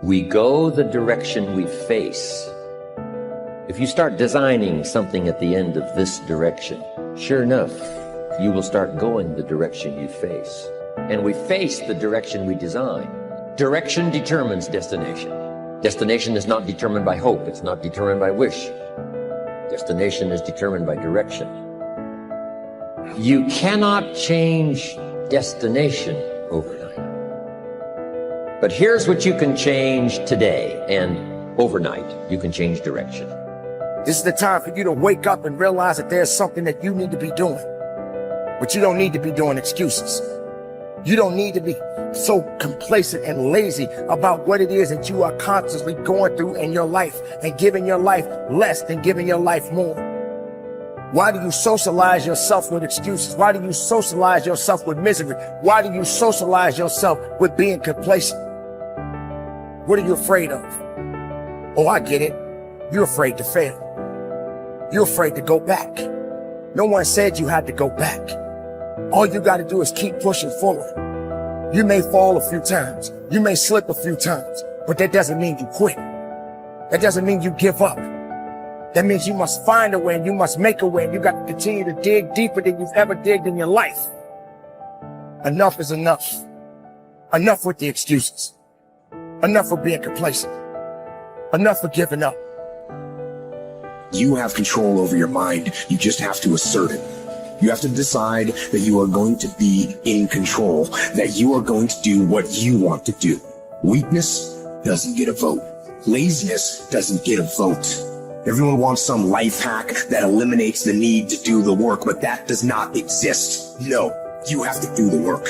We go the direction we face. If you start designing something at the end of this direction, sure enough, you will start going the direction you face. And we face the direction we design. Direction determines destination. Destination is not determined by hope. It's not determined by wish. Destination is determined by direction. You cannot change destination overnight. But here's what you can change today, and overnight, you can change direction. This is the time for you to wake up and realize that there's something that you need to be doing. But you don't need to be doing excuses. You don't need to be so complacent and lazy about what it is that you are constantly going through in your life and giving your life less than giving your life more. Why do you socialize yourself with excuses? Why do you socialize yourself with misery? Why do you socialize yourself with being complacent? What are you afraid of? Oh, I get it. You're afraid to fail. You're afraid to go back. No one said you had to go back. All you got to do is keep pushing forward. You may fall a few times. You may slip a few times, but that doesn't mean you quit. That doesn't mean you give up. That means you must find a way and you must make a way, and you got to continue to dig deeper than you've ever digged in your life. Enough is enough. Enough with the excuses. Enough for being complacent. Enough for giving up. You have control over your mind. You just have to assert it. You have to decide that you are going to be in control, that you are going to do what you want to do. Weakness doesn't get a vote. Laziness doesn't get a vote. Everyone wants some life hack that eliminates the need to do the work, but that does not exist. No, you have to do the work.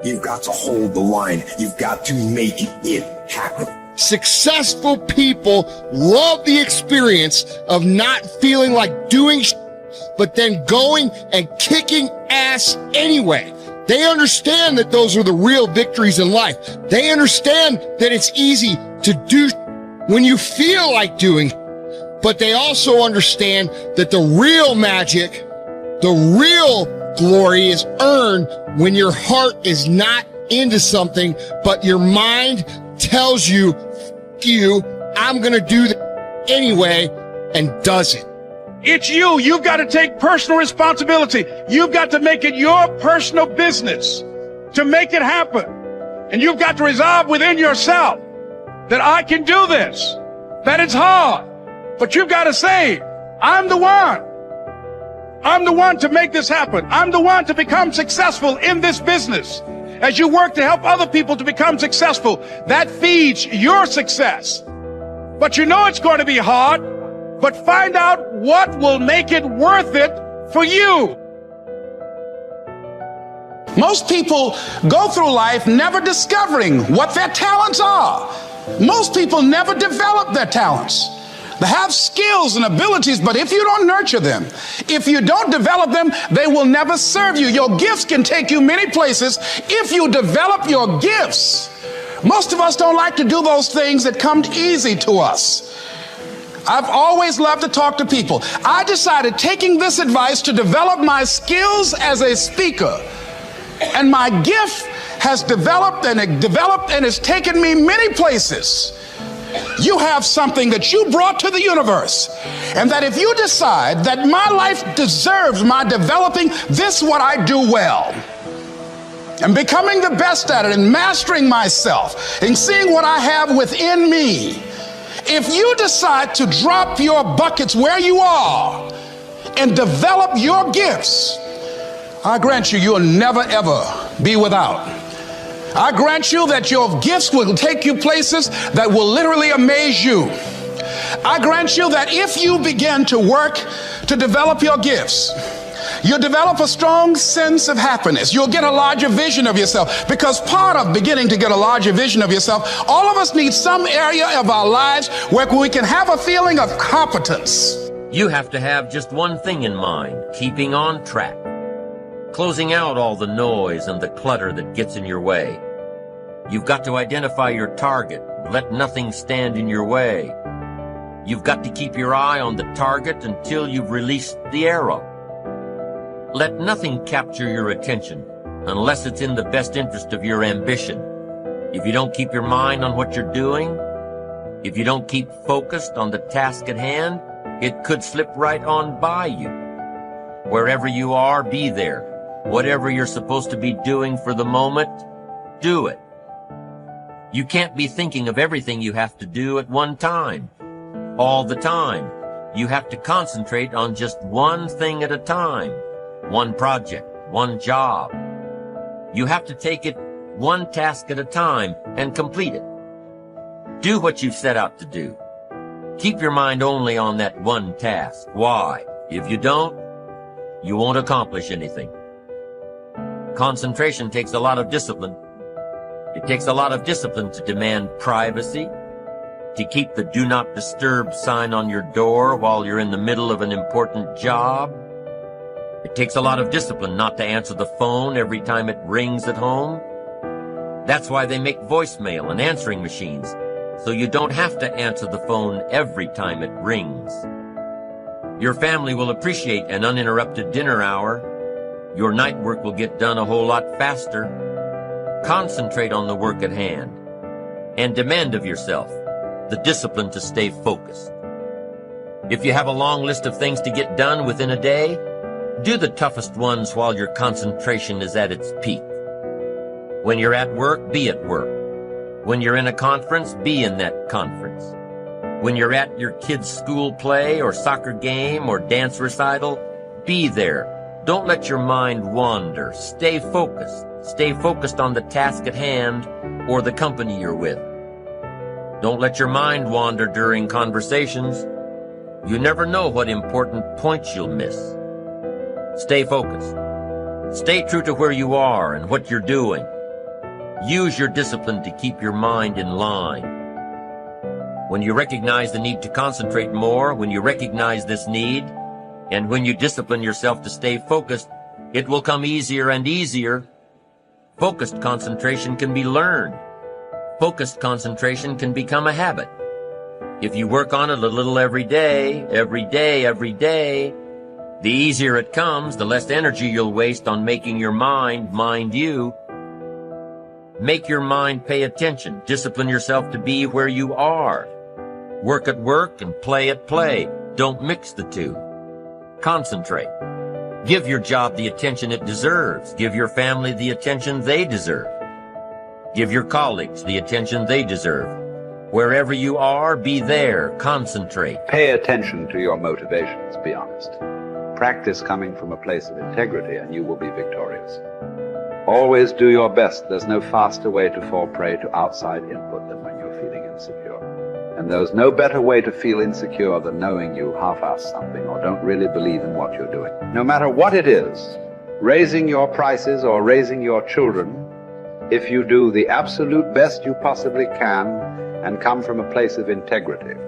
You've got to hold the line. You've got to make it happen. Successful people love the experience of not feeling like doing but then going and kicking ass anyway. They understand that those are the real victories in life. They understand that it's easy to do when you feel like doing, but they also understand that the real magic, the real glory is earned when your heart is not into something, but your mind tells you, F you, I'm gonna do that anyway, and does it. It's you. You've got to take personal responsibility. You've got to make it your personal business to make it happen. And you've got to resolve within yourself that I can do this, that it's hard, but you've got to say, I'm the one. I'm the one to make this happen. I'm the one to become successful in this business. As you work to help other people to become successful, that feeds your success. But you know it's going to be hard. But find out what will make it worth it for you. Most people go through life never discovering what their talents are. Most people never develop their talents. They have skills and abilities, but if you don't nurture them, if you don't develop them, they will never serve you. Your gifts can take you many places if you develop your gifts. Most of us don't like to do those things that come easy to us. I've always loved to talk to people. I decided, taking this advice, to develop my skills as a speaker. And my gift has developed and it's taken me many places. You have something that you brought to the universe. And that if you decide that my life deserves my developing this, what I do well, and becoming the best at it, and mastering myself, and seeing what I have within me, if you decide to drop your buckets where you are and develop your gifts, I grant you, you'll never ever be without. I grant you that your gifts will take you places that will literally amaze you. I grant you that if you begin to work to develop your gifts, you'll develop a strong sense of happiness. You'll get a larger vision of yourself, because part of beginning to get a larger vision of yourself, all of us need some area of our lives where we can have a feeling of competence. You have to have just one thing in mind: keeping on track. Closing out all the noise and the clutter that gets in your way. You've got to identify your target. Let nothing stand in your way. You've got to keep your eye on the target until you've released the arrow. Let nothing capture your attention unless it's in the best interest of your ambition. If you don't keep your mind on what you're doing, If you don't keep focused on the task at hand, it could slip right on by you. Wherever you are, be there. Whatever you're supposed to be doing for the moment, do it. You can't be thinking of everything you have to do at one time, all the time. You have to concentrate on just one thing at a time, one project, one job. You have to take it one task at a time and complete it. Do what you've set out to do. Keep your mind only on that one task. Why? If you don't, you won't accomplish anything. Concentration takes a lot of discipline. It takes a lot of discipline to demand privacy, to keep the do not disturb sign on your door while you're in the middle of an important job. It takes a lot of discipline not to answer the phone every time it rings at home. That's why they make voicemail and answering machines, so you don't have to answer the phone every time it rings. Your family will appreciate an uninterrupted dinner hour. Your night work will get done a whole lot faster. Concentrate on the work at hand and demand of yourself the discipline to stay focused. If you have a long list of things to get done within a day, do the toughest ones while your concentration is at its peak. When you're at work, be at work. When you're in a conference, be in that conference. When you're at your kid's school play or soccer game or dance recital, be there. Don't let your mind wander. Stay focused. Stay focused on the task at hand or the company you're with. Don't let your mind wander during conversations. You never know what important points you'll miss. Stay focused. Stay true to where you are and what you're doing. Use your discipline to keep your mind in line. When you recognize the need to concentrate more, when you recognize this need, and when you discipline yourself to stay focused, it will come easier and easier. Focused concentration can be learned. Focused concentration can become a habit. If you work on it a little every day, the easier it comes, the less energy you'll waste on making your mind you. Make your mind pay attention. Discipline yourself to be where you are. Work at work and play at play. Don't mix the two. Concentrate. Give your job the attention it deserves. Give your family the attention they deserve. Give your colleagues the attention they deserve. Wherever you are, be there. Concentrate. Pay attention to your motivations, be honest. Practice coming from a place of integrity and you will be victorious. Always do your best. There's no faster way to fall prey to outside input than when you're feeling insecure. And there's no better way to feel insecure than knowing you half-ass something or don't really believe in what you're doing. No matter what it is, raising your prices or raising your children, if you do the absolute best you possibly can and come from a place of integrity,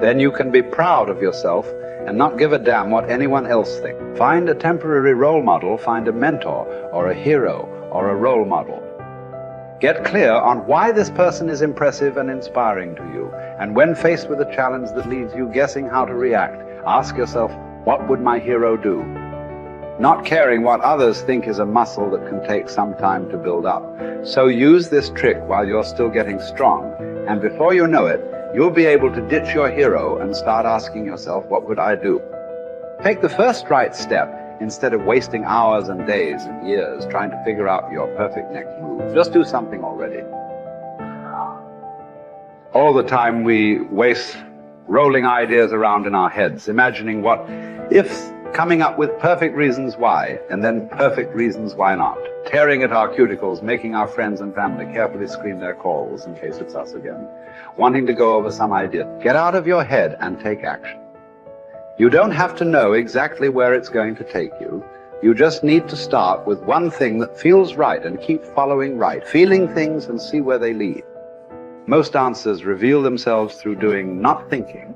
then you can be proud of yourself and not give a damn what anyone else thinks. Find a temporary role model, find a mentor or a hero or a role model. Get clear on why this person is impressive and inspiring to you. And when faced with a challenge that leaves you guessing how to react, ask yourself, what would my hero do? Not caring what others think is a muscle that can take some time to build up. So use this trick while you're still getting strong, and before you know it, you'll be able to ditch your hero and start asking yourself, what would I do? Take the first right step instead of wasting hours and days and years trying to figure out your perfect next move. Just do something already. All the time we waste rolling ideas around in our heads, imagining what if, coming up with perfect reasons why, and then perfect reasons why not. Tearing at our cuticles, making our friends and family carefully screen their calls in case it's us again. Wanting to go over some idea. Get out of your head and take action. You don't have to know exactly where it's going to take you. You just need to start with one thing that feels right and keep following right, feeling things and see where they lead. Most answers reveal themselves through doing, not thinking.